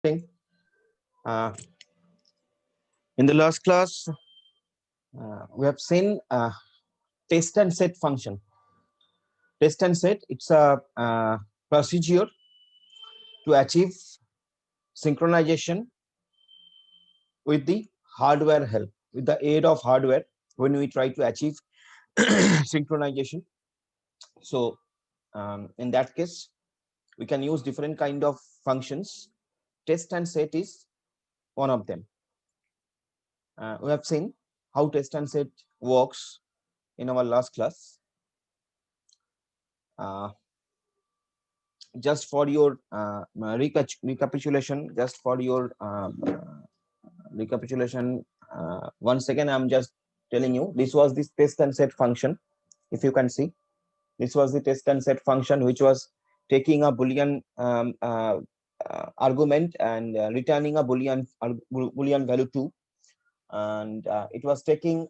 thing. Uh, in the last class, we have seen test and set function. Test and set, it's a procedure to achieve synchronization with the hardware help, with the aid of hardware when we try to achieve synchronization. So in that case, we can use different kind of functions. Test and set is one of them. We have seen how test and set works in our last class. Uh, just for your recapitulation, once again, I'm just telling you, this was this test and set function. If you can see, this was the test and set function, which was taking a Boolean argument and returning a Boolean value 2, and it was taking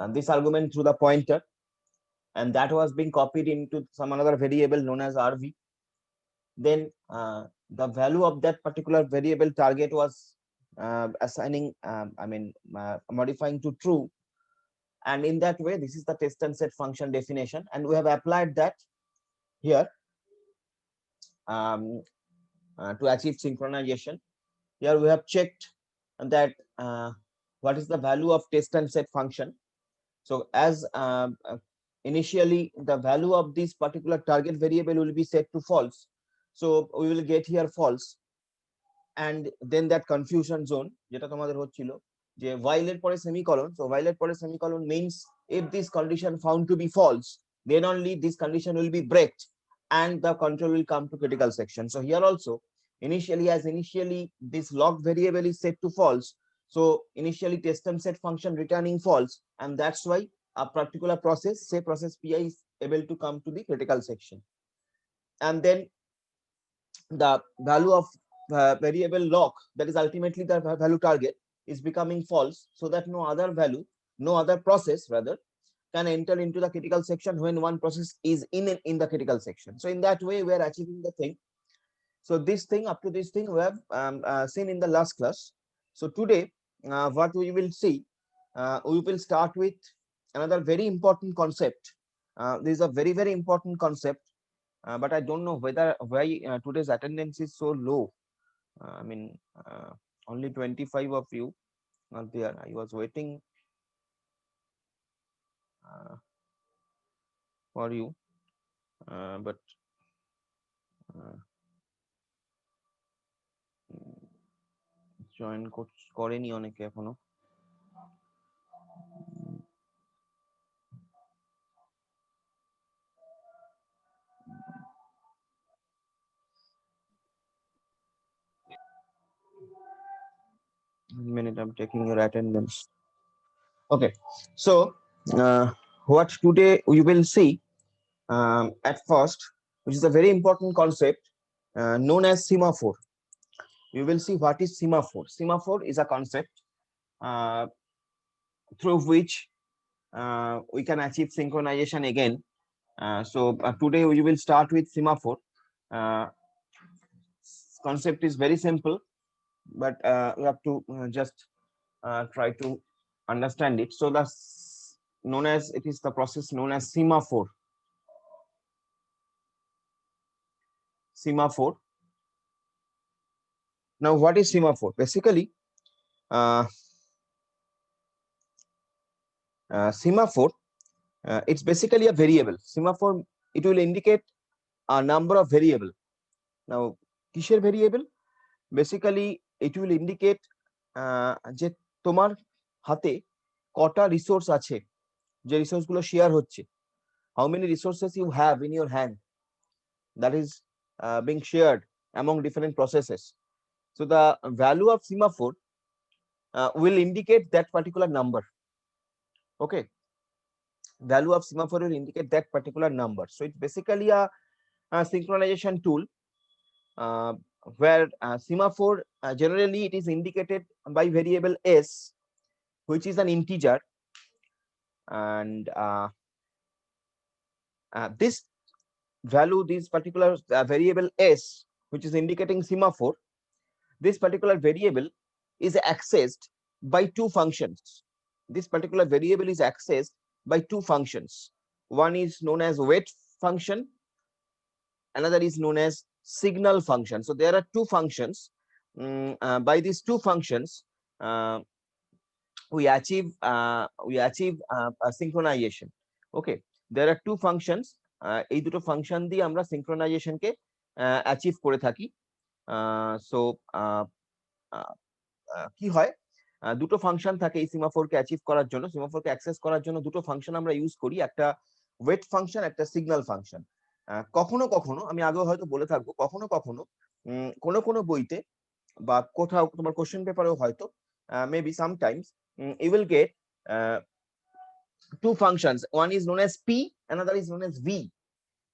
this argument through the pointer, and that was being copied into some another variable known as RV. Then the value of that particular variable target was assigning, modifying to true. And in that way, this is the test and set function definition. And we have applied that here to achieve synchronization. Here we have checked that what is the value of test and set function. So as initially the value of this particular target variable will be set to false. So we will get here false. And then that confusion zone যেটা তোমাদের হচ্ছিল যে while এর পরে semicolon, so while এর পরে semicolon means if this condition found to be false, then only this condition will be breaked and the control will come to critical section. So here also initially this log variable is set to false, so initially test and set function returning false, and that's why a particular process, say process pi, is able to come to the critical section. And then the value of variable lock, that is ultimately the value target, is becoming false, so that no other process rather can enter into the critical section when one process is in the critical section. So in that way we are achieving the thing. So this thing, up to this thing, we have seen in the last class. So today what we will see, we will start with another very important concept. This is a very important concept, but I don't know why today's attendance is so low. Only 25 of you are there. I was waiting for you, but join করেনি অনেকে এখনো। Minute, I'm taking your attendance. Okay, so what today we will see at first, which is a very important concept known as semaphore. We will see what is semaphore. Semaphore is a concept through which we can achieve synchronization again. So today we will start with semaphore. Concept is very simple, but we have to just try to understand it. So it is the process known as semaphore. Semaphore. Now, what is semaphore? Basically, semaphore, it's basically a variable. Semaphore, it will indicate a number of variable. Now, কিসের variable? Basically, it will indicate যে তোমার হাতে কটা resource আছে, যে resource গুলো share হচ্ছে, how many resources you have in your hand that is being shared among different processes. So the value of semaphore will indicate that particular number. Okay, value of semaphore will indicate that particular number. So it's basically a synchronization tool where semaphore generally it is indicated by variable s, which is an integer, and this value, this particular variable s, which is indicating semaphore, this particular variable is accessed by two functions. This particular variable is accessed by two functions. One is known as wait function, another is known as signal function. So there are two functions. By these two functions, we achieve a synchronization. Okay, there are two functions. এই দুটো function দিয়ে আমরা synchronization কে achieve করে থাকি। So কি হয়, দুটো function থাকে এই সিমাফোরকে অ্যাচিভ করার জন্য, সিমাফোরকে অ্যাক্সেস করার জন্য দুটো ফাংশন আমরা ইউজ করি, একটা ওয়েট ফাংশন, একটা সিগন্যাল ফাংশন। কখনো কখনো, আমি আগেও হয়তো বলে থাকবো, কখনো কখনো কোনো কোনো বইতে বা কোথাও তোমার কোশ্চেন পেপারেও হয়তো maybe sometimes you will get two functions. One is known as P, another is known as V.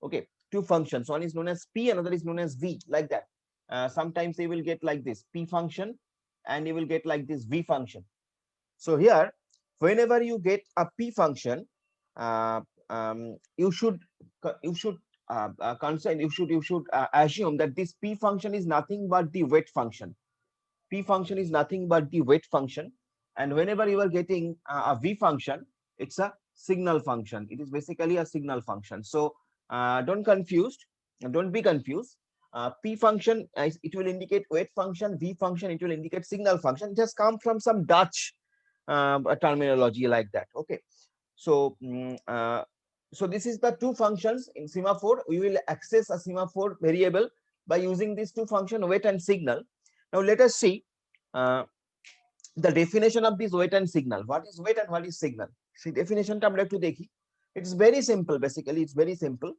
Okay, two functions. One is known as P, another is known as V, like that. Sometimes you will get like this P function, and you will get like this V function. So here, whenever you get a P function, you should assume that this P function is nothing but the wait function. P function is nothing but the wait function, and whenever you are getting a V function, it's a signal function. It is basically a signal function. So don't be confused. P function, it will indicate wait function. V function, it will indicate signal function. It has come from some Dutch terminology like that. Okay, so so this is the two functions in semaphore. We will access a semaphore variable by using these two functions, wait and signal. Now let us see the definition of this wait and signal. What is wait and what is signal? See, definition ta amra ekটু দেখি. It's very simple. Basically, it's very simple.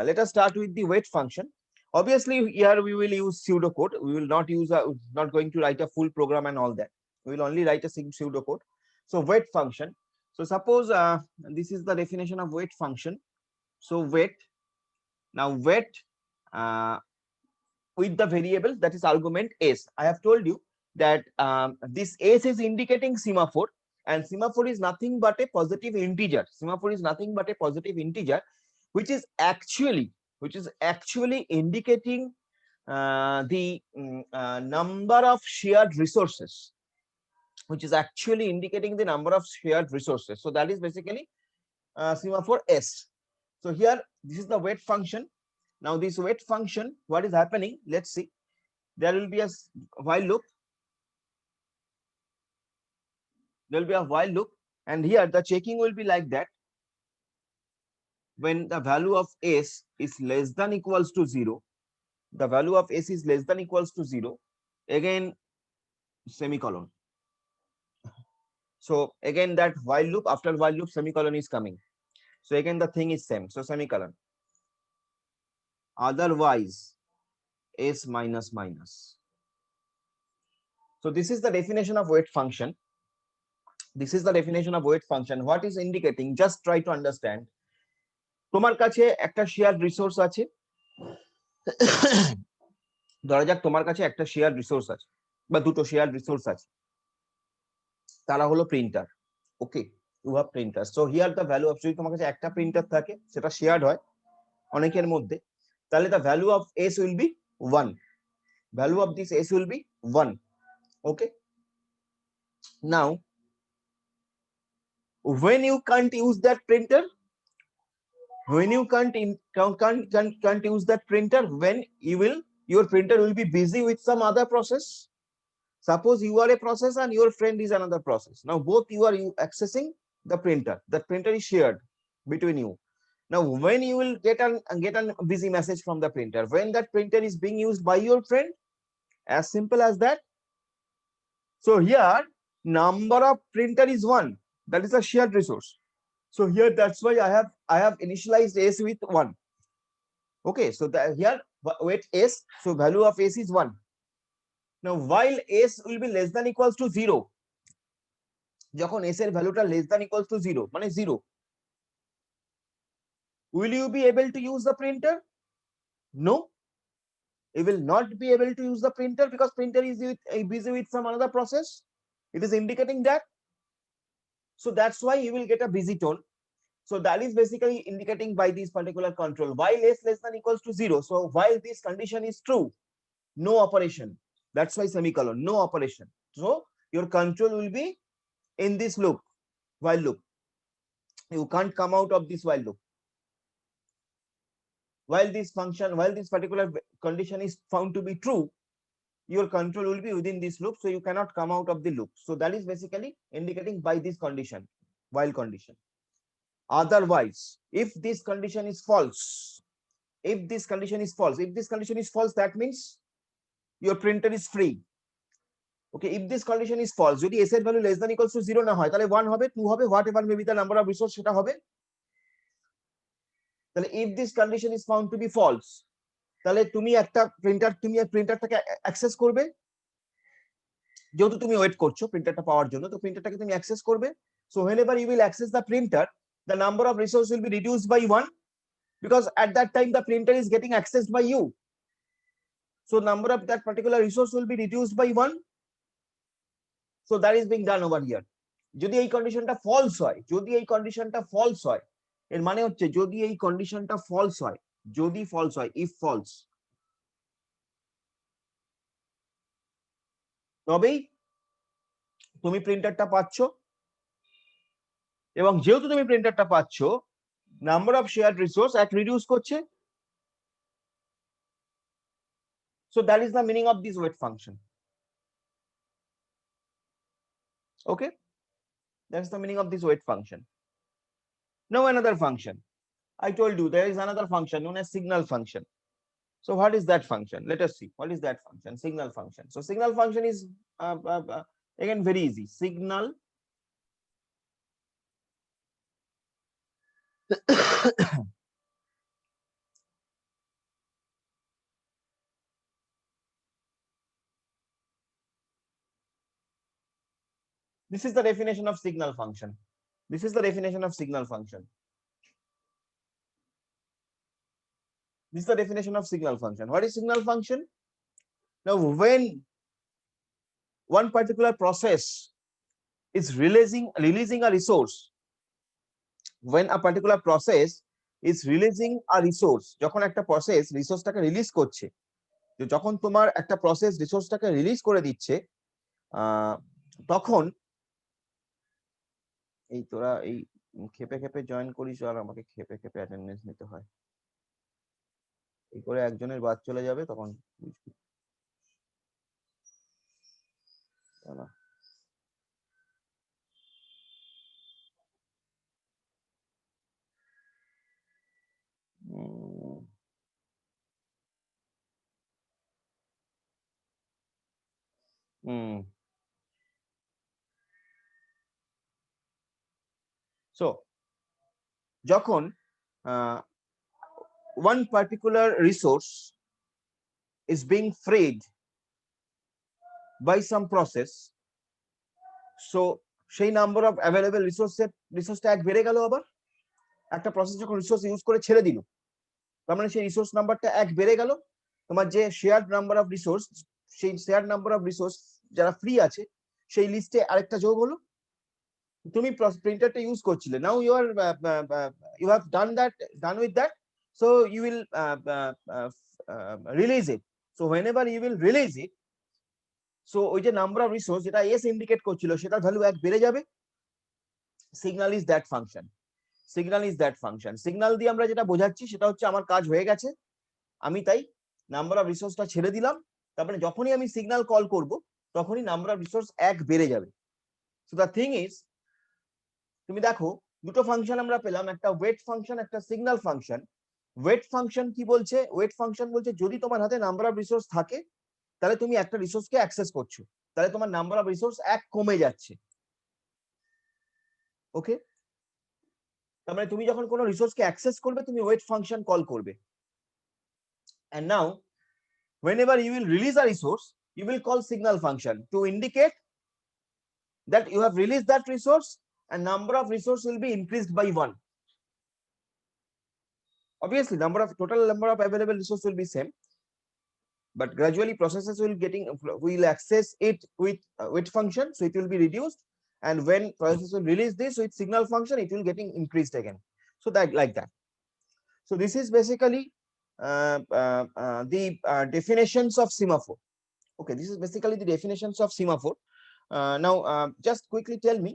Let us start with the wait function. Obviously, here we will use pseudocode. We will not use not going to write a full program and all that. We will only write a pseudocode. So wait function. So suppose this is the definition of wait function. So wait. Now wait with the variable that is argument s. I have told you that this s is indicating semaphore, and semaphore is nothing but a positive integer. Semaphore is nothing but a positive integer, which is actually indicating the number of shared resources, which is actually indicating the number of shared resources. So that is basically semaphore s. So here, this is the wait function. Now this wait function, what is happening? Let's see. There will be a while loop. There will be a while loop, and here the checking will be like that. When the value of s is less than equals to 0, the value of s is less than equals to 0, again semicolon. So again that while loop, after while loop semicolon is coming. So again the thing is same. So semicolon. Otherwise s minus minus. So this is the definition of wait function. This is the definition of wait function. What is indicating? Just try to understand. তোমার কাছে একটা share resource আছে, ধরা যাক তোমার কাছে একটা share resource আছে বা দুটো শেয়ার রিসোর্স আছে, তারা হলো printer. Okay, you have printer. So here the value of, যদি তোমার কাছে একটা প্রিন্টার থাকে, সেটা শেয়ার্ড হয় অনেকের মধ্যে, তাহলে the value of S will be 1. Value of this S will be 1. Okay, now when you can't use that printer, when you can't use that printer, when your printer will be busy with some other process. Suppose you are a process and your friend is another process. Now both you are accessing the printer. That printer is shared between you. Now when you will get a busy message from the printer, when that printer is being used by your friend, as simple as that. So here number of printer is 1. That is a shared resource. So here that's why I have initialized s with 1. Okay, so here wait s, so value of s is 1. Now while s will be less than equals to 0, যখন s এর ভ্যালুটা less than equals to 0 মানে 0, will you be able to use the printer? No, you will not be able to use the printer because printer is busy with some another process. It is indicating that. So that's why you will get a busy tone. So that is basically indicating by this particular control, while s less than equals to 0. So while this condition is true, no operation. That's why semicolon, no operation. So your control will be in this loop, while loop. You can't come out of this while loop. While this function, while this particular condition is found to be true, your control will be within this loop, so you cannot come out of the loop. So that is basically indicating by this condition, while condition. Otherwise, if this condition is false, if this condition is false, that means your printer is free. Okay, if this condition is false, যদি s এর value less than equals to 0 না হয়, তাহলে 1 হবে, 2 হবে, whatever may be the number of resource সেটা হবে। তাহলে if this condition is found to be false, তাহলে তুমি প্রিন্টারটাকে অ্যাক্সেস করবে, যেহেতু তুমি ওয়েট করছো প্রিন্টারটা পাওয়ার জন্য, তো প্রিন্টারটাকে তুমি অ্যাক্সেস করবে। So whenever you will access the printer, the number of resource will be reduced by 1, because at that time the printer is getting accessed by you. So number of that particular resource will be reduced by 1. So that is being done over here. যদি এই কন্ডিশনটা false হয়, যদি এই কন্ডিশনটা false হয়, এর মানে হচ্ছে যদি এই কন্ডিশনটা ফলস হয়, যদি ফলস হয়, if false, তবেই তুমি প্রিন্টারটা পাচ্ছ, এবং যেহেতু তুমি প্রিন্টারটা পাচ্ছ, নাম্বার অফ শেয়ার্ড রিসোর্স এক রিডিউস করছে। So that is the meaning of this wait function. Okay, that's the meaning of this wait function. Now another function. I told you there is another function known as signal function. So what is that function? Let us see. What is that function? Signal function. So signal function is again very easy. Signal this is the definition of signal function. This is the definition of signal function. This is the definition of signal function. What is signal function? Now, when one particular process is releasing a resource, when a particular process is releasing a resource, যখন একটা process রিসোর্সটাকে release করছে, যখন তোমার একটা process রিসোর্সটাকে release করে দিচ্ছে, তখন এই তোরা এই খেপে খেপে জয়েন করিস আর আমাকে খেপে খেপে অ্যাটেন্ডেন্স নিতে হয়, এই করে একজনের বাদ চলে যাবে, তখন বুঝবি। So যখন one particular resource is being freed by some process, so সেই নাম্বার অফ অ্যাভেলেবল রিসোর্সটা এক বেড়ে গেল। আবার একটা প্রসেস যখন রিসোর্স ইউজ করে ছেড়ে দিল, তার মানে সেই রিসোর্স নাম্বারটা এক বেড়ে গেল। তোমার যে শেয়ার্ড নাম্বার অফ রিসোর্স, সেই শেয়ার্ড নাম্বার অফ রিসোর্স যারা ফ্রি আছে সেই লিস্টে আরেকটা যোগ হলো। তুমি প্রিন্টারটা ইউজ করছিলে, now you have done with that, so you will release it. So whenever you will release it, so ওই যে নাম্বার অফ রিসোর্স যেটা এস ইন্ডিকেট করছিল সেটার ভ্যালু এক বেড়ে যাবে। Signal is that function. Signal is that function. Signal দিয়ে আমরা যেটা বোঝাচ্ছি সেটা হচ্ছে আমার কাজ হয়ে গেছে, আমি তাই নাম্বার অফ রিসোর্সটা ছেড়ে দিলাম, তারপরে যখনই আমি সিগন্যাল কল করব তখনই নাম্বার অফ রিসোর্স এক বেড়ে যাবে। সো দ্য থিং ইজ, তুমি দেখো দুটো ফাংশন আমরা পেলাম, একটা ওয়েট ফাংশন, একটা সিগন্যাল ফাংশন। ওয়েট ফাংশন কি বলছে? ওয়েট ফাংশন বলছে যদি তোমার হাতে নাম্বার অফ রিসোর্স থাকে, তাহলে তুমি একটা রিসোর্সকে অ্যাক্সেস করছো, তাহলে তোমার নাম্বার অফ রিসোর্স এক কমে যাচ্ছে। ওকে, তার মানে তুমি যখন কোনো রিসোর্সকে অ্যাক্সেস করবে তুমি ওয়েট ফাংশন কল করবে। And now whenever you will release a resource, you will call signal function to indicate that you have released that resource and number of resource will be increased by 1. Obviously total number of available resource will be same, but gradually processes will access it with function, so it will be reduced, and when processes will release this with signal function, it will getting increased again. So that like that. So this is basically the definitions of semaphore. Okay, this is basically the definitions of semaphore. Now, just quickly tell me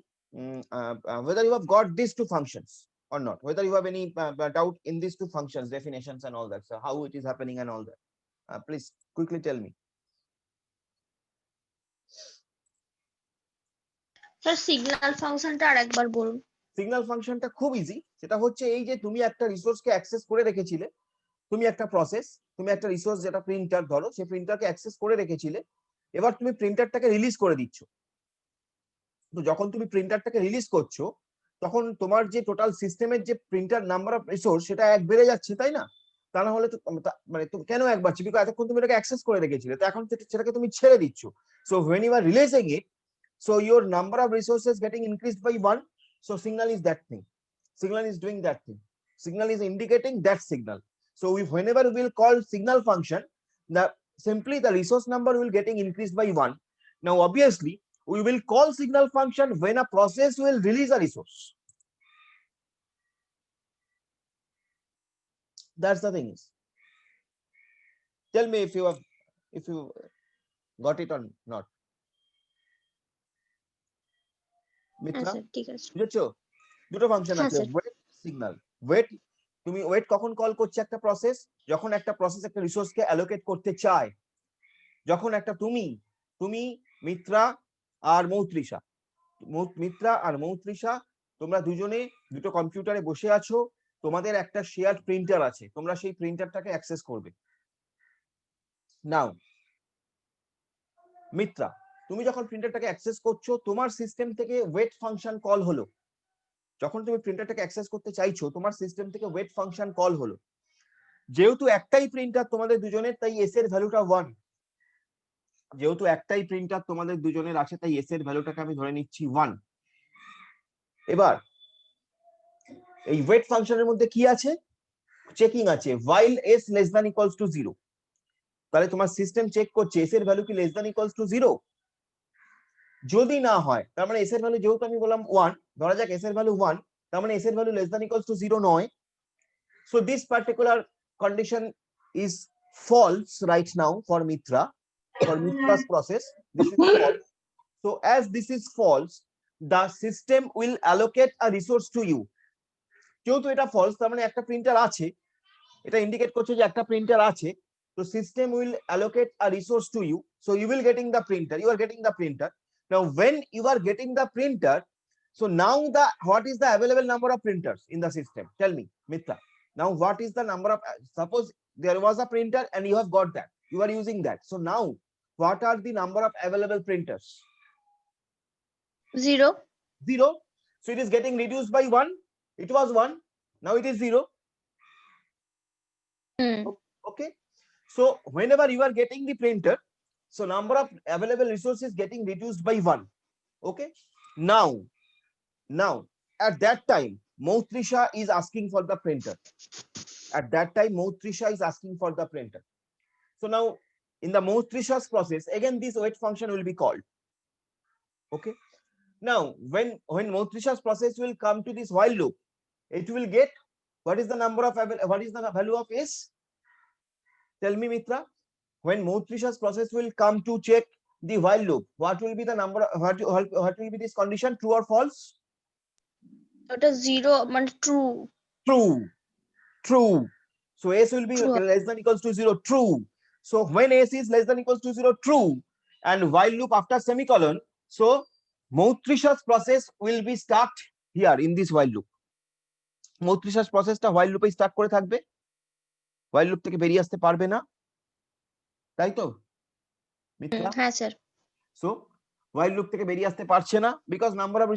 whether you have got these two functions or not, whether you have any doubt in these two functions, definitions and all that. So how it is happening and all that. Please quickly tell me. Sir signal ফাংশনটা আরেকবার বলুন। Signal ফাংশনটা খুব easy, সেটা হচ্ছে এই যে তুমি একটা রিসোর্সকে অ্যাক্সেস করে রেখেছিলে, তুমি একটা প্রসেস, তুমি একটা রিসোর্স যেটা প্রিন্টার ধরো, সেই প্রিন্টারকে অ্যাক্সেস করে রেখেছিলে, এবার তুমি প্রিন্টারটাকে রিলিজ করে দিচ্ছ। তো যখন তুমি প্রিন্টারটাকে রিলিজ করছো তখন তোমার যে টোটাল সিস্টেমের যে প্রিন্টার নাম্বার অফ রিসোর্স সেটা এক বেড়ে যাচ্ছে, তাই না? তা না হলে তো মানে কেন এক বাড়ছে? বিকজ এতক্ষণ তুমি এটাকে অ্যাক্সেস করে রেখেছিলে, তো এখন সেটাকে তুমি ছেড়ে দিচ্ছ। So when you are releasing it, so your number of resources getting increased by 1. So signal is that thing, signal is doing that thing, signal is indicating that signal. So if whenever we will call signal function, the simply the resource number will getting increased by 1. Now obviously we will call signal function when a process will release a resource. That's the thing is. Tell me if you got it or not. Mitra, ঠিক আছে। বুঝেছো? দুটো function আছে, wait, signal. Wait, তুমি wait কখন call করছে একটা process? যখন একটা প্রসেস একটা রিসোর্সকে অ্যালোকেট করতে চায়। যখন একটা তুমি মিত্রা আর মৌত্রিষা, মিত্রা আর মৌত্রিষা তোমরা দুজনে দুটো কম্পিউটারে বসে আছো, তোমাদের একটা শেয়ার প্রিন্টার আছে, তোমরা সেই প্রিন্টারটাকে অ্যাক্সেস করবে। নাও মিত্রা, তুমি যখন প্রিন্টারটাকে অ্যাক্সেস করছো, তোমার সিস্টেম থেকে ওয়েট ফাংশন কল হলো। যখন তুমি প্রিন্টারটাকে অ্যাক্সেস করতে চাইছো, তোমার সিস্টেম থেকে ওয়েট ফাংশন কল হলো। যেহেতু একটাই প্রিন্টার তোমাদের দুজনের, তাই এস এর ভ্যালুটা 1। যেহেতু একটাই প্রিন্টার তোমাদের দুজনের আছে, তাই এস এর ভ্যালুটাকে আমি ধরে নিচ্ছি 1। এবার এই ওয়েট ফাংশনের মধ্যে কি আছে? চেকিং আছে, while s less than equals to 0। তাহলে তোমার সিস্টেম চেক করছে s এর ভ্যালু কি লেস দ্যান ইকুয়ালস টু 0। যদি না হয়, তার মানে s এর ভ্যালু যেহেতু আমি বললাম 1, ধরা যাক s এর ভ্যালু 1, তার মানে s এর value less than equals two 0 নয়। So this particular condition is false right now for Mitra, for Mitra's process. This is false. So as this is false, the system will allocate a resource to you. যেহেতু এটা false, তার মানে একটা printer আছে, এটা indicate করছে যে একটা প্রিন্টার আছে। So system will allocate a resource to you. So you will getting the printer. You are getting the printer. Now when you are getting the printer, so now what is the available number of printers in the system? Tell me, Mitra. Now what is the number of, suppose there was a printer and you have got that. You are using that. So now what are the number of available printers? 0. 0. So it is getting reduced by 1. It was 1. Now it is 0. Okay. So whenever you are getting the printer, so number of available resources getting reduced by 1. Okay. Now at that time Mautrisha is asking for the printer. At that time Mautrisha is asking for the printer. So now in the Mautrisha's process, again this wait function will be called. Okay. Now when Mautrisha's process will come to this while loop, it will get what is the value of s? Tell me, Mitra, when Mautrisha's process will come to check the while loop, what will be the number, what will be this condition, true or false? ওটা 0 মানে true. So s will be true. less than equals to 0, true. So when s is less than equals to 0, true, and while loop after semicolon, so Mautrisha's process will be stuck here in this while loop. Mautrisha's process টা while loop এ start করে থাকবে, while loop থেকে বেরিয়ে আসতে পারবে না, তাই তো মিত্রা? হ্যাঁ স্যার। সো while loop থেকে বেরিয়ে আসতে পারছে না, বিকজ নাম্বার অফ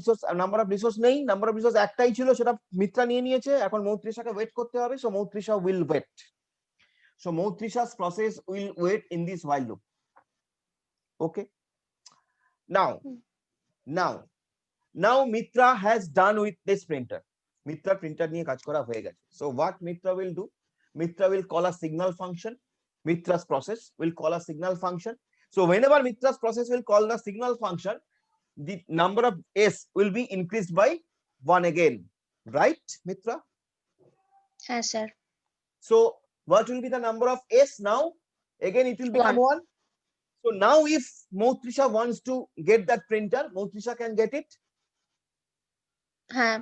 রিসোর্স নেই, নাম্বার অফ রিসোর্স একটাই ছিল, সেটা মিত্রা নিয়ে নিয়েছে। এখন মৌত্রিশাকে ওয়েট করতে হবে। So Moutrisha will wait. So Mautrisha's process will wait in this while loop. Okay. Now Mitra has done with this printer. Mitra printer নিয়ে কাজ করা হয়ে গেছে। So what Mitra will do? Mitra will call a signal function. Mitra's process will call a signal function. So whenever Mitra's process will call the signal function, the number of s will be increased by 1 again. Right, Mitra? হ্যাঁ sir. So what will be the number of s now? Again it will become 1. So now if Moutrisha wants to get that printer, Moutrisha can get it. হ্যাঁ।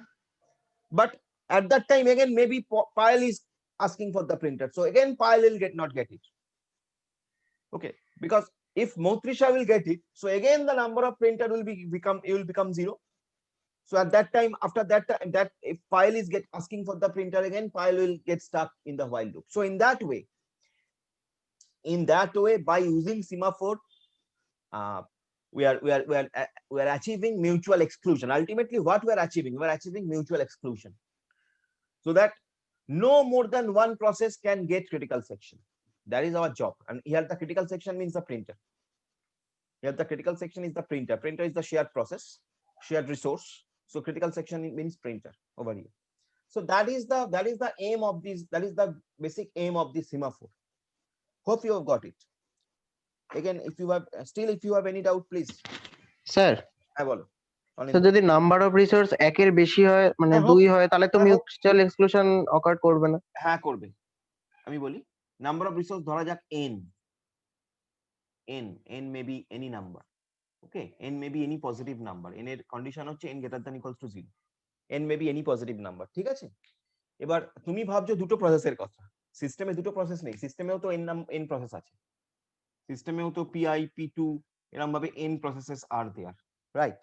But at that time again maybe Payal is asking for the printer. So again Payal will not get it. Okay, because if Moutrisha will get it, so again the number of printer will become 0. So at that time, after that time, that if Payal is asking for the printer again, Payal will get stuck in the while loop. So in that way, by using semaphore, we are achieving mutual exclusion. Ultimately, what we are achieving? We are achieving mutual exclusion, so that no more than one process can get critical section. That is our job. And here the critical section means the printer. Here the critical section is the printer. Printer is the shared process, shared resource. So critical section means printer over here. So that is the aim of this. That is the basic aim of this semaphore. Hope you have got it. Again, if you have any doubt, please. Sir, হ্যাঁ বলো। তো যদি number of resource একের বেশি হয়, মানে 2 হয়, তাহলে তো মিউচুয়াল এক্সক্লুশন অকার করবে না। হ্যাঁ করবে। আমি বলি নাম্বার অফ রিসোর্স ধরা যাক n may be any number. Okay, n may be any positive number. n এর কন্ডিশন হচ্ছে n greater than equals to 0. n may be any positive number. ঠিক আছে? এবার তুমি ভাবছো দুটো প্রসেসের কথা। সিস্টেমে দুটো প্রসেস নেই, সিস্টেমেও তো n প্রসেস আছে। সিস্টেমেও তো pi p2 এরকম ভাবে n প্রসেসেস আর দেয়ার, রাইট?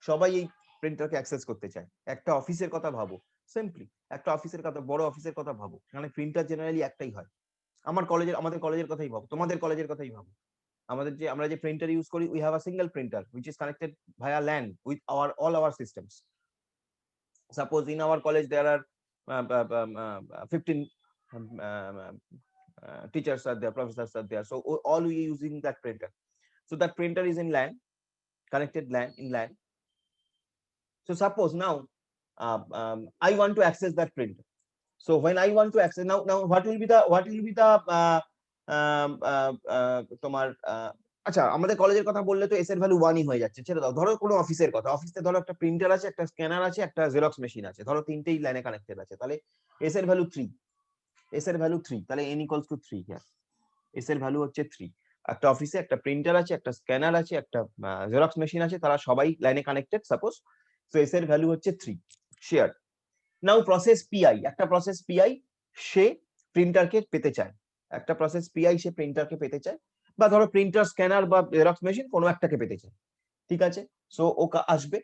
সবাই এই প্রিন্টারকে অ্যাক্সেস করতে চায়। একটা অফিসের কথা ভাবো, সিম্পলি একটা অফিসের কথা, বড় অফিসের কথা ভাবো, মানে প্রিন্টার জেনারেলি একটাই হয়। আমাদের কলেজের কথাই ভাবো, তোমাদের কলেজের কথাই ভাবো। আমরা যে প্রিন্টার ইউজ করি, we have a single printer which is connected via LAN with all our systems. Suppose in our college there are 15 teachers are there, professors are there, so all we using that printer. So that printer is in LAN, connected in LAN. So suppose now I want to access that printer. So when I want to access, now what will be the তোমার আচ্ছা, আমাদের কলেজের কথা বললে তো S এর value 1ই হয়ে যাচ্ছে, ছেড়ে দাও। ধরো কোনো অফিসের কথা, অফিসে ধরো একটা প্রিন্টার আছে, একটা স্ক্যানার আছে, একটা জেরক্স মেশিন আছে, ধরো তিনটেই লাইনে কানেক্টেড আছে, তাহলে এস এর ভ্যালু 3, তাহলে n equals to 3 here. S এর ভ্যালু হচ্ছে 3। একটা অফিসে একটা প্রিন্টার আছে, একটা স্ক্যানার আছে, একটা জেরক্স মেশিন আছে, তারা সবাই লাইনে কানেক্টেড সাপোজ। সো এস এর ভ্যালু হচ্ছে 3 শেয়ার। নাও প্রসেস পিআই, একটা প্রসেস পিআই সে প্রিন্টারকে পেতে চায়, একটা প্রসেস পিআই সে প্রিন্টারকে পেতে চায়, বা ধরো প্রিন্টার, স্ক্যানার বা জেরক্স মেশিন কোনো একটাকে পেতে চায়। ঠিক আছে, সো ও আসবে,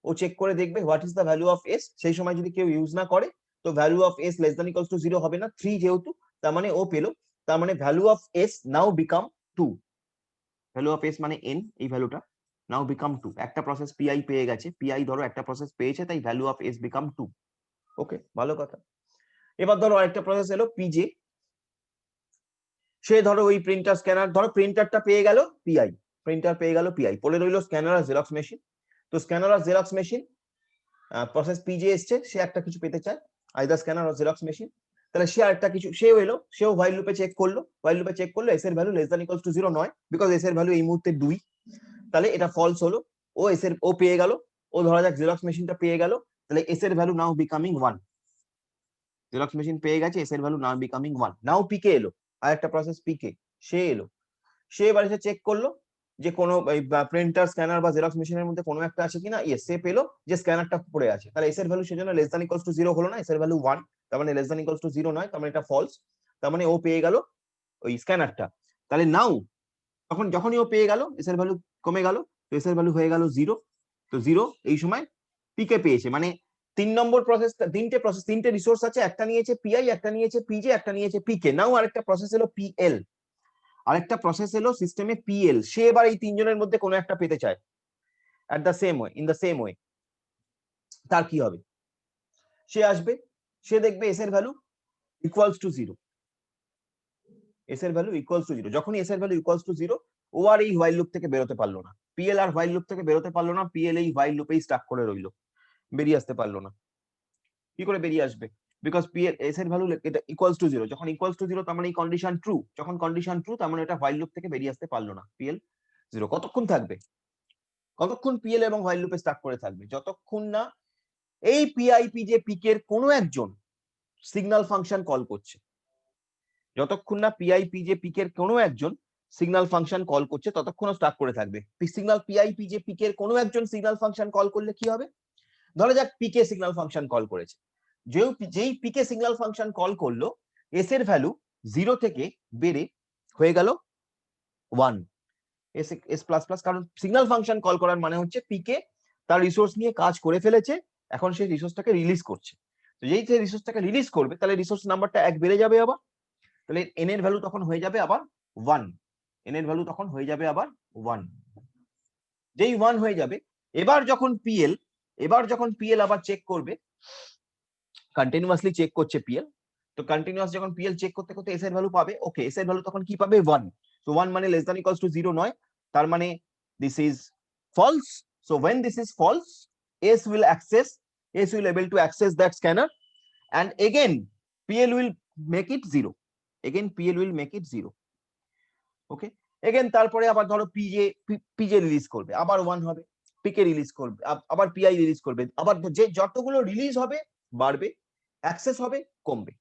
ও চেক করে দেখবে what is the value of S. সেই সময় যদি কেউ ইউজ না করে, তো value of S less than equals two 0 হবে না, 3 যেহেতু, তার মানে ও পেলো। তার মানে value of S now become 2। Value of S মানে n, এই ভ্যালুটা নাও বিকাম 2। একটা প্রসেস পিআই পেয়ে গেছে, পিআই ধরো একটা প্রসেস পেয়েছে, তাই ভ্যালু অফ এস বিকাম 2। ওকে, ভালো কথা। এবার ধরো আরেকটা প্রসেস এলো পিজে, সে ধরো ওই প্রিন্টার, স্ক্যানার, ধরো প্রিন্টারটা পেয়ে গেল পিআই, পড়ে রইলো স্ক্যানার আর জেরক্স মেশিন। তো স্ক্যানার আর জেরক্স মেশিন, প্রসেস পিজে এসছে, সে একটা কিছু পেতে চায়, আইদার স্ক্যানার আর জেরক্স মেশিন। তাহলে সে আরেকটা কিছু, সেও এলো, সেও হোয়াইল লুপে চেক করলো, এস এর value less than equals two 0 নয়, বিকজ এস এর ভ্যালু এই মুহূর্তে 2। তাহলে এটা ফলস হলো, ও পেয়ে গেল, ও ধরা যাক জেরক্স মেশিনটা পেয়ে গেল, তাহলে এস এর ভ্যালু নাও বিকামিং 1। জেরক্স মেশিন পেয়ে গেছে, এস এর ভ্যালু নাও বিকামিং 1। নাও পিকে এলো, আর একটা প্রসেস পিকে, সে এলো, সে এবার এসে চেক করলো যে কোনো প্রিন্টার, স্ক্যানার বা জেরক্স মেশিনের মধ্যে কোনো একটা আছে কিনা। ইয়েস, সে পেলো যে স্ক্যানারটা পড়ে আছে, তাহলে এস এর ভ্যালু সেজন্য লেস দ্যান ইকুয়ালস টু 0 হলো না, এস এর ভ্যালু 1, তার মানে লেস দ্যান ইকুয়ালস টু 0 নয়, তার মানে এটা ফলস। তার মানে ও পেয়ে গেল ওই স্ক্যানারটা। তাহলে নাও যখনই ও পেয়ে গেল, এস এর ভ্যালু কমে গেল, তো এস এর ভ্যালু হয়ে গেল 0। তো 0 এই সময় পিকে পেয়েছে, মানে 3 নম্বর প্রসেস, তিনটে রিসোর্স আছে, একটা নিয়েছে পিআই, একটা নিয়েছে পিজে, একটা নিয়েছে পিকে। নাও আরেকটা প্রসেস এলো পিএল, আরেকটা প্রসেস এলো সিস্টেমে পিএল, সে এবার এই তিনজনের মধ্যে কোনো একটা পেতে চায় ইন দ্য সেম ওয়ে। তার কি হবে? সে আসবে, সে দেখবে এস এর ভ্যালু ইকুয়ালস টু 0, যখনই এস এর ভ্যালু ইকুয়ালস টু 0, ও আর এই হোয়াইল লুপ থেকে বেরোতে পারলো না, পিএল আর হোয়াইল লুপ থেকে বেরোতে পারলো না, পিএল এই হোয়াইল লুপেই স্টাক করে রইলো, বেরিয়ে আসতে পারলো না। কি করে বেরিয়ে আসবে? বিকজ পিএল, এস এর ভ্যালু এটা ইকুয়ালস টু 0, যখন ইকুয়ালস টু 0 তার মানে এই কন্ডিশন ট্রু, যখন কন্ডিশন ট্রু তার মানে এটা হোয়াইল লুপ থেকে বেরিয়ে আসতে পারলো না, পিএল 0। কতক্ষণ থাকবে? কতক্ষণ পিএল এবং হোয়াইল লুপে স্টাক করে থাকবে? যতক্ষণ না এই পিআই, পিজে, পিকে এর কোনো একজন সিগন্যাল ফাংশন কল করছে, যতক্ষণ না পিআই পিজে পিকের কোনো একজন সিগন্যাল ফাংশন কল করছে ততক্ষণ স্টাক করে থাকবে। সিগন্যাল পিআই পিজে পিকের কোনো একজন সিগন্যাল ফাংশন কল করলে কি হবে, ধরা যাক পিকে সিগন্যাল ফাংশন কল করেছে, যেই পিকে সিগন্যাল ফাংশন কল করলো এস এর ভ্যালু 0 থেকে বেড়ে হয়ে গেল 1 এস প্লাস প্লাস, কারণ সিগন্যাল ফাংশন কল করার মানে হচ্ছে পিকে তার রিসোর্স নিয়ে কাজ করে ফেলেছে, এখন সেই রিসোর্সটাকে রিলিজ করছে। তো যেই সেই রিসোর্সটাকে রিলিজ করবে তাহলে রিসোর্স নাম্বারটা 1 বেড়ে যাবে, আবার তাহলে এন এর ভ্যালু তখন হয়ে যাবে আবার 1, এন এর ভ্যালু তখন হয়ে যাবে আবার 1। যেই 1 হয়ে যাবে, এবার যখন পিএল আবার চেক করবে, কন্টিনিউয়াসলি চেক করছে পিএল, তো কন্টিনিউয়াস যখন পিএল চেক করতে করতে এস এর ভ্যালু পাবে, ওকে এস এর ভ্যালু তখন কি পাবে 1, সো 1 মানে লেস দ্যান ইকুয়ালস টু 0 নয়, তার মানে this is false. So when this is false, S will able to access that scanner and again PL will make it 0, again PL will make it 0, okay. Again তারপরে আবার ধরো PJ release করবে, আবার 1 হবে, পিকে release করবে, আবার PI release করবে, আবার যে যতগুলো রিলিজ হবে বাড়বে, অ্যাক্সেস হবে কমবে।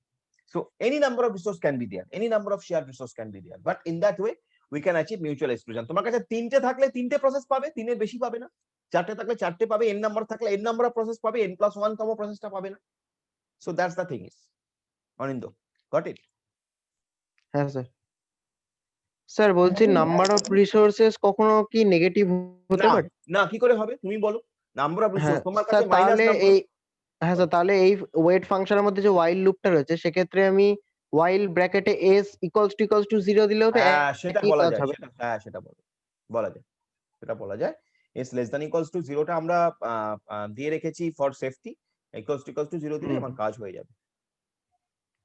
So any number of resource can be there, any number of share resource can be there, but in that way we can achieve mutual exclusion. তোমার কাছে 3টে থাকলে 3টে প্রসেস পাবে, 3 এর বেশি পাবে না, 4টে থাকলে 4টে পাবে, n নাম্বার থাকলে n নাম্বার অফ প্রসেস পাবে, n+1 তম প্রসেসটা পাবে না। So that's the thing is Anindo, got it? হ্যাঁ স্যার। স্যার বলছি নাম্বার অফ রিসোর্সেস কখনো কি নেগেটিভ হতে না পারে? না, কি করে হবে তুমি বলো? নাম্বার অফ রিসোর্স হ্যাঁ তোমার স্যার, কাছে মাইনাস তাহলে নাম্বার, এই হ্যাঁ স্যার, তাহলে এই ওয়েট ফাংশনের মধ্যে যে ওয়াইল লুপটা রয়েছে সেক্ষেত্রে আমি ওয়াইল ব্র্যাকেটে s ইকুয়ালস টু 0 দিলেও তো হ্যাঁ সেটা একই বলা কাজ যায়, হবে। সেটা হ্যাঁ সেটা বলা যায়, সেটা বলা যায়। s less than equals to 0টা আমরা দিয়ে রেখেছি ফর সেফটি, ইকুয়ালস টু 0 দিলে আমার কাজ হয়ে যাবে।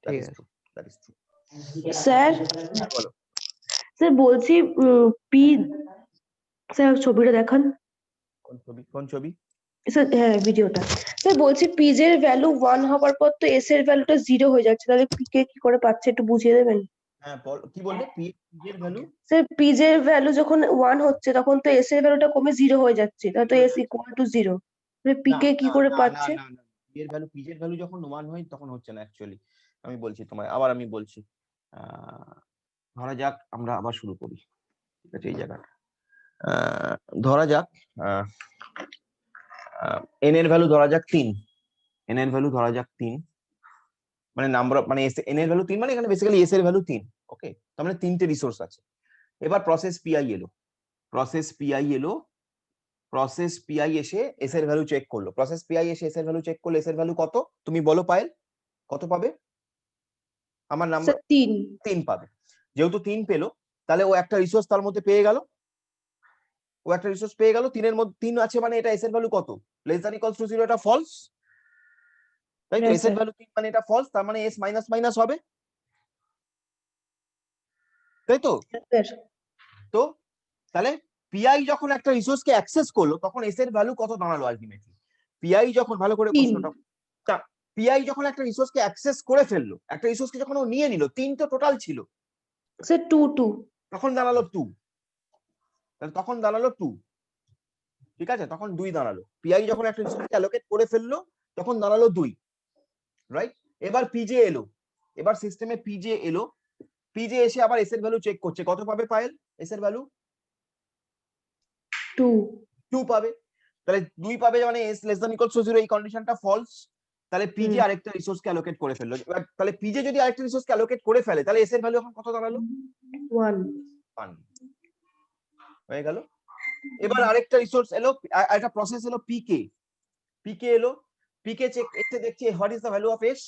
দ্যাট ঠিক ইজ আছে। True, that is true. Sir বলো। স্যার বলছি পি, স্যার ছবিটা দেখান। কোন ছবি? স্যার হ্যাঁ ভিডিওটা। স্যার বলছি পিজ এর ভ্যালু 1 হবার পর তো এস এর ভ্যালুটা 0 হয়ে যাচ্ছে, তাহলে পি কে কি করে পাচ্ছে একটু বুঝিয়ে দেবেন? হ্যাঁ কি বললে, পি এর ভ্যালু স্যার পিজ এর ভ্যালু যখন 1 হচ্ছে তখন তো এস এর ভ্যালুটা কমে 0 হয়ে যাচ্ছে, তাহলে তো এস ইকুয়াল টু 0, তাহলে পি না কে কি না করে না না পাচ্ছে? না না, পি এর ভ্যালু যখন 1 হয় তখন হচ্ছে না অ্যাকচুয়ালি। আমি বলছি তোমায়, আবার আমি বলছি, ধরা যাক আমরা আবার শুরু করি, ঠিক আছে? এই জায়গাটা ধরা যাক এন এর ভ্যালু ধরা যাক 3, এন এর ভ্যালু ধরা যাক 3, মানে নাম্বার অফ মানে এন এর ভ্যালু 3 মানে এখানে বেসিক্যালি এস এর ভ্যালু 3, ওকে। তার মানে 3টে রিসোর্স আছে। এবার প্রসেস পিআই এলো, প্রসেস পিআই এসে এস এর ভ্যালু চেক করলো, প্রসেস পিআই এসে এস এর ভ্যালু চেক করলো, এস এর ভ্যালু কত তুমি বলো পায়েল, কত পাবে? আমার নাম্বার স্যার 3। 3 পাবে। যেহেতু 3 পেলো তাহলে ও একটা রিসোর্স তার মধ্যে পেয়ে গেল, ও একটা রিসোর্স পেয়ে গেল, 3 এর মধ্যে 3 আছে মানে এটা এস এর ভ্যালু কত, লেস দ্যান ইকুয়ালস টু 0, এটা ফলস, তাই তো? হ্যাঁ এস এর স্যার। ভ্যালু 3 মানে এটা ফলস, তার মানে এস মাইনাস মাইনাস হবে, তাই তো? স্যার তো তাহলে পিআই যখন একটা রিসোর্সকে অ্যাক্সেস করলো তখন এস এর ভ্যালু কত দাঁড়ালো আলটিমেটলি? পিআই যখন, ভালো করে 3। প্রশ্নটা, পিআই যখন একটা রিসোর্সকে অ্যাক্সেস করে ফেললো, একটা রিসোর্সকে যখন ও নিয়ে নিল, 3 তো টোটাল ছিল, স্যার 2 তখন দাঁড়ালো 2, তাহলে তখন দাঁড়ালো 2, ঠিক আছে? তখন 2 দাঁড়ালো। পিআই যখন একটা রিসোর্সকে অ্যালোকেট করে ফেললো তখন দাঁড়ালো 2, রাইট? এবার পিজে এলো, এবার সিস্টেমে পিজে এলো, পিজে এসে আবার এস এর ভ্যালু চেক করছে, কত পাবে পায়েল? এস এর ভ্যালু 2 পাবে, তাহলে 2 পাবে মানে S less than equals two 0, এই কন্ডিশনটা ফলস, তাহলে পিজে আরেকটা রিসোর্সকে অ্যালোকেট করে ফেললো। তাহলে পিজে যদি আরেকটা রিসোর্সকে অ্যালোকেট করে ফেলে তাহলে এস এর ভ্যালু এখন কত দাঁড়ালো? 1 হয়ে গেল। এবার আরেকটা রিসোর্স এলো, একটা প্রসেস এলো পিকে এলো, পিকে চেক এসে দেখছে what is the value of S?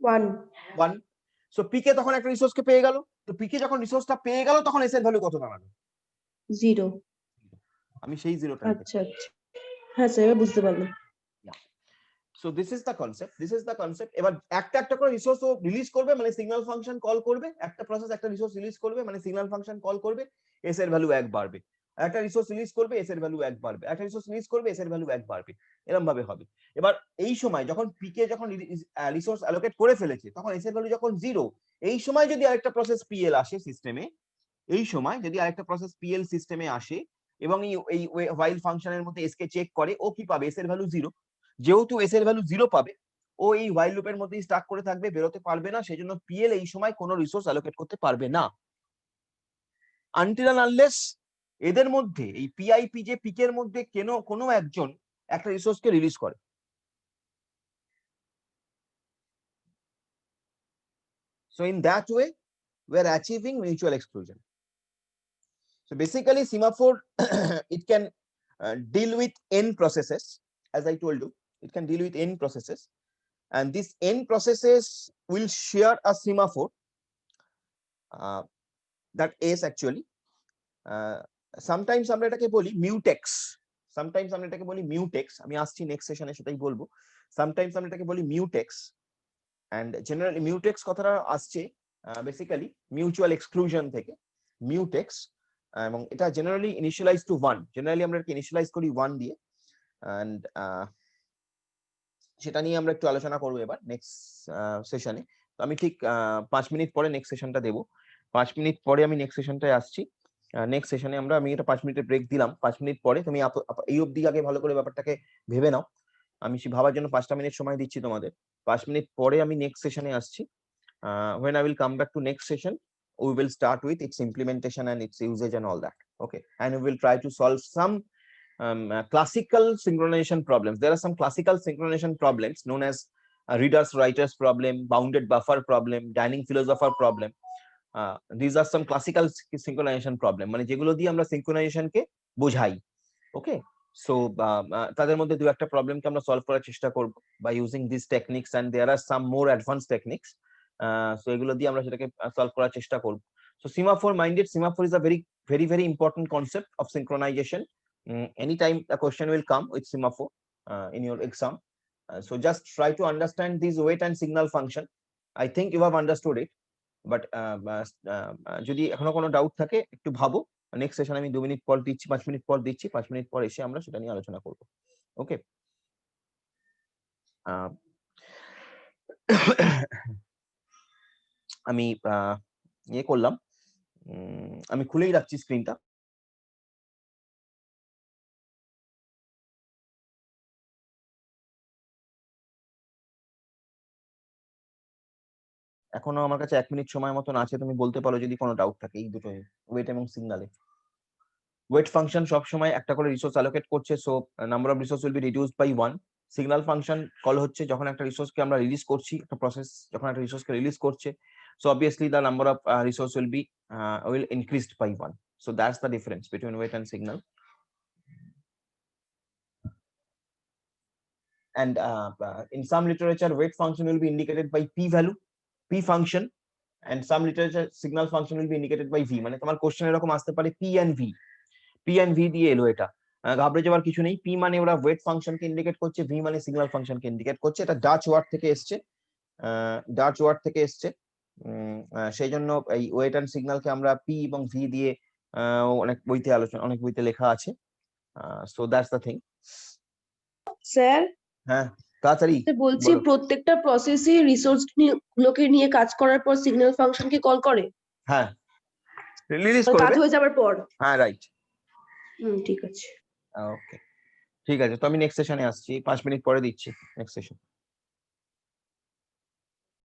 1। So PK তখন একটা রিসোর্সকে পেয়ে গেল, তো পিকে যখন রিসোর্সটা পেয়ে গেল তখন এস এর ভ্যালু কত দাঁড়ালো? 0। আমি সেই 0টা আচ্ছা আচ্ছা, হ্যাঁ স্যার এবার বুঝতে পারলাম। So this is the concept. এবার একটা একটা করে রিসোর্স ও রিলিজ করবে, মানে সিগন্যাল ফাংশন কল করবে, একটা প্রসেস একটা রিসোর্স রিলিজ করবে মানে সিগন্যাল ফাংশন কল করবে, এস এর ভ্যালু 1 বাড়বে, একটা রিসোর্স রিলিজ করবে এস এর ভ্যালু 1 বাড়বে, একটা রিসোর্স রিলিজ করবে এস এর ভ্যালু 1 বাড়বে, এরকম ভাবে হবে। এবার এই সময় যখন পিকে যখন রিসোর্স অ্যালোকেট করে ফেলেছে তখন এস এর ভ্যালু যখন 0, এই সময় যদি আরেকটা প্রসেস পিএল আসে সিস্টেমে, এই সময় যদি আরেকটা প্রসেস পিএল সিস্টেমে আসে এবং এই হোয়াইল ফাংশনের মধ্যে এস কে চেক করে, ও কি পাবে? এস এর ভ্যালু 0, যেহেতু এস এর ভ্যালু 0 পাবে, ও ও এই ওয়াইল লুপের মধ্যেই স্টাক করে থাকবে, বেরোতে পারবে না, সেই জন্য পিএল এই সময় কোনো রিসোর্স অ্যালোকেট করতে পারবে না আনটিল অ্যান্ড আনলেস এদের মধ্যে এই পিআই পিজে পিকের মধ্যে কোনো একজন একটা রিসোর্সকে রিলিজ করে। So in that way we are achieving mutual exclusion. So basically semaphore it can deal with n processes, as I told you, it can deal with n processes, and these n processes will share a semaphore, that is actually sometimes আমরা এটাকে বলি mutex, sometimes আমরা এটাকে বলি mutex, আমি আসছি next সেশনে সেটাই বলবো। sometimes আমরা এটাকে বলি mutex, and generally mutex কথাটা আসছে বেসিক্যালি মিউচুয়াল এক্সক্লুশন থেকে, mutex, এবং এটা জেনারেলি ইনিশিয়ালাইজ টু 1, জেনারেলি আমরা এটাকে ইনিশিয়ালাইজ করি 1 দিয়ে, এন্ড সেটা নিয়ে আমরা একটু আলোচনা করব এবার নেক্সট সেশনে। তো আমি ঠিক 5 মিনিট পরে নেক্সট সেশনটা দেব, 5 মিনিট পরে আমি নেক্সট সেশনটায় আসছি। নেক্সট সেশনে আমি এটা 5 মিনিটের ব্রেক দিলাম, 5 মিনিট পরে তুমি এই অবধি আগে ভালো করে ব্যাপারটাকে ভেবে নাও, আমি ভাবার জন্য 5টা মিনিট সময় দিচ্ছি তোমাদের। 5 মিনিট পরে আমি নেক্সট সেশনে আসছি। When I will come back to next session, we will start with its implementation and its usage and all that. Okay, and we will try to solve some classical synchronization problems. There are some classical synchronization problems known as readers writers problem, bounded buffer problem, dining philosopher problem. These are some classical synchronization problem, মানে যেগুলো দিয়ে আমরা synchronization কে বোঝাই। Okay, so তাদের মধ্যে দু একটা প্রবলেমকে আমরা সলভ করার চেষ্টা করব by using these techniques, and there are some more advanced techniques. So এগুলো দিয়ে আমরা সেটাকে সলভ করার চেষ্টা করব। So semaphore minded, semaphore is a very important concept of synchronization. Anytime a question will come with semaphore in your exam, so just try to understand this wait and signal function. I think you have understood it, but যদি এখনো কোনো doubt থাকে একটু ভাবো। Next session আমি 2 minute পর দিচ্ছি, 5 minute পর দিচ্ছি, 5 মিনিট পর এসে আমরা সেটা নিয়ে আলোচনা করব। ওকে, আমি ইয়ে করলাম, আমি খুলেই রাখছি স্ক্রিনটা। এখনো আমার কাছে 1 মিনিট সময় মতন আছে, তুমি বলতে পারো যদি কোনো ডাউট থাকে এই দুটোই, ওয়েট এবং সিগনালে। ওয়েট ফাংশন সব সময় একটা করে রিসোর্স অ্যালোকেট করছে, so number of resource will be reduced by 1। Signal function call হচ্ছে যখন একটা রিসোর্সকে আমরা রিলিজ করছি, একটা প্রসেস যখন একটা রিসোর্সকে রিলিজ করছে, so obviously the number of resource will be increased by 1. So that's the difference between wait and signal. And in some literature wait function will be indicated by p value, p function, and some literature signal function will be indicated by v, মানে তোমার question এরকম আসতে পারে p and v দিয়ে এলো, এটা ঘাবড়ে যাওয়ার কিছু নেই। p মানে ওরা ওয়েট ফাংশনকে ইন্ডিকেট করছে, v মানে সিগন্যাল ফাংশনকে ইন্ডিকেট করছে। এটা ডাচ ওয়ার্ড থেকে এসছে, সেই জন্য এই ওয়েট এন্ড সিগন্যালকে আমরা পি এবং ভি দিয়ে অনেক বইতে লেখা আছে। So that's the thing. Sir, হ্যাঁ তাড়াতাড়ি বলছি বলো। প্রত্যেকটা প্রসেসই রিসোর্স গুলোকে নিয়ে কাজ করার পর সিগন্যাল ফাংশনকে কল করে, হ্যাঁ রিলিজ কাজ করবে, হয়ে যাবার পর। হ্যাঁ রাইট, ঠিক আছে। ওকে ঠিক আছে। তো আমি নেক্সট সেশনে আসছি, 5 মিনিট পরে দিচ্ছি নেক্সট সেশন।